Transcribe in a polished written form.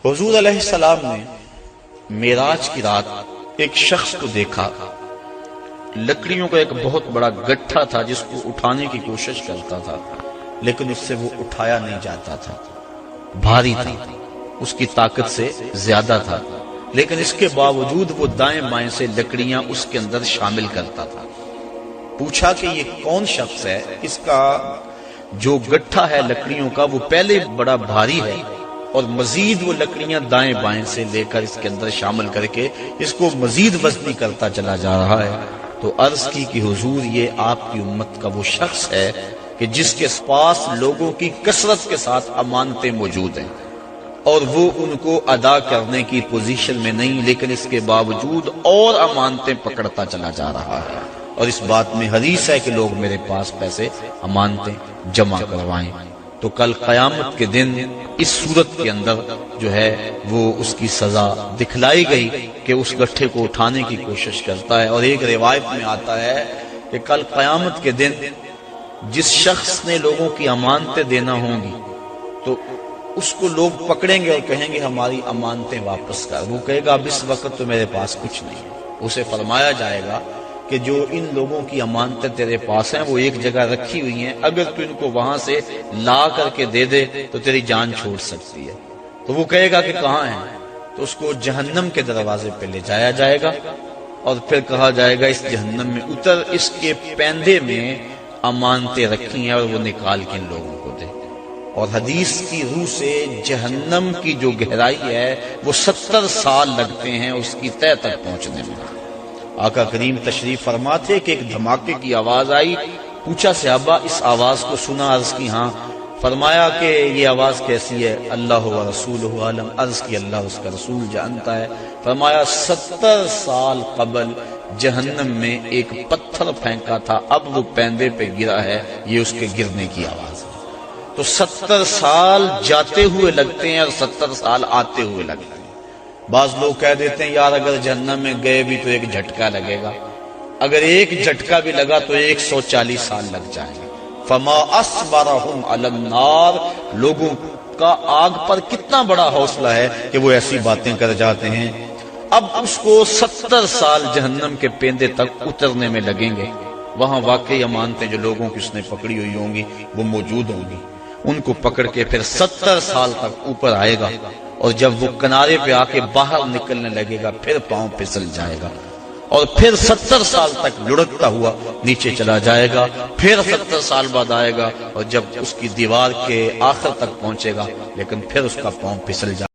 حضور علیہ السلام نے معراج کی رات ایک شخص کو دیکھا، لکڑیوں کا ایک بہت بڑا گٹھا تھا جس کو اٹھانے کی کوشش کرتا تھا، لیکن اس سے وہ اٹھایا نہیں جاتا تھا، بھاری تھا، اس کی طاقت سے زیادہ تھا، لیکن اس کے باوجود وہ دائیں بائیں سے لکڑیاں اس کے اندر شامل کرتا تھا۔ پوچھا کہ یہ کون شخص ہے؟ اس کا جو گٹھا ہے لکڑیوں کا وہ پہلے بڑا بھاری ہے اور مزید وہ لکڑیاں دائیں بائیں سے لے کر اس کے اندر شامل کر کے اس کو مزید وزنی کرتا چلا جا رہا ہے۔ تو عرض کی کہ حضور یہ آپ کی امت کا وہ شخص ہے کہ جس کے پاس لوگوں کی کثرت کے ساتھ امانتیں موجود ہیں اور وہ ان کو ادا کرنے کی پوزیشن میں نہیں، لیکن اس کے باوجود اور امانتیں پکڑتا چلا جا رہا ہے، اور اس بات میں حدیث ہے کہ لوگ میرے پاس پیسے امانتیں جمع کروائیں۔ تو کل قیامت کے دن اس صورت کے اندر جو ہے وہ اس کی سزا دکھلائی گئی کہ اس گٹھے کو اٹھانے کی کوشش کرتا ہے۔ اور ایک روایت میں آتا ہے کہ کل قیامت کے دن جس شخص نے لوگوں کی امانتیں دینا ہوں گی تو اس کو لوگ پکڑیں گے اور کہیں گے ہماری امانتیں واپس کر۔ وہ کہے گا اب اس وقت تو میرے پاس کچھ نہیں ہے۔ اسے فرمایا جائے گا کہ جو ان لوگوں کی امانتیں تیرے پاس ہیں وہ ایک جگہ رکھی ہوئی ہیں، اگر تو ان کو وہاں سے لا کر کے دے دے تو تیری جان چھوٹ سکتی ہے۔ تو وہ کہے گا کہ کہاں ہیں؟ تو اس کو جہنم کے دروازے پہ لے جایا جائے گا اور پھر کہا جائے گا اس جہنم میں اتر، اس کے پیندے میں امانتیں رکھی ہیں اور وہ نکال کے ان لوگوں کو دے۔ اور حدیث کی روح سے جہنم کی جو گہرائی ہے وہ 70 سال لگتے ہیں اس کی تہہ تک پہنچنے میں۔ آقا کریم تشریف فرما تھے کہ ایک دھماکے کی آواز آئی، پوچھا صحابہ اس آواز کو سنا؟ عرض کی ہاں۔ فرمایا کہ یہ آواز کیسی ہے؟ اللہ و رسولہ عالم۔ عرض کی اللہ اس کا رسول جانتا ہے۔ فرمایا 70 سال قبل جہنم میں ایک پتھر پھینکا تھا، اب وہ پیندے پہ گرا ہے، یہ اس کے گرنے کی آواز ہے۔ تو 70 سال جاتے ہوئے لگتے ہیں اور 70 سال آتے ہوئے لگتے ہیں۔ بعض لوگ کہہ دیتے ہیں یار اگر جہنم میں گئے بھی تو ایک جھٹکا لگے گا، اگر ایک جھٹکا بھی لگا تو 140 سال لگ جائیں گے۔ فما اصبرهم علی النار، لوگوں کا آگ پر کتنا بڑا حوصلہ ہے کہ وہ ایسی باتیں کر جاتے ہیں۔ اب اس کو 70 سال جہنم کے پیندے تک اترنے میں لگیں گے۔ وہاں واقعی امانتیں جو لوگوں کی اس نے پکڑی ہوئی ہوں گی وہ موجود ہوں گی، ان کو پکڑ کے پھر 70 سال تک اوپر آئے گا، اور جب وہ کنارے پہ آ کے باہر نکلنے لگے گا پھر پاؤں پھسل جائے گا، اور پھر 70 سال تک لڑکتا ہوا نیچے چلا جائے گا، پھر 70 سال بعد آئے گا اور جب اس کی دیوار کے آخر تک پہنچے گا لیکن پھر اس کا پاؤں پھسل جائے گا۔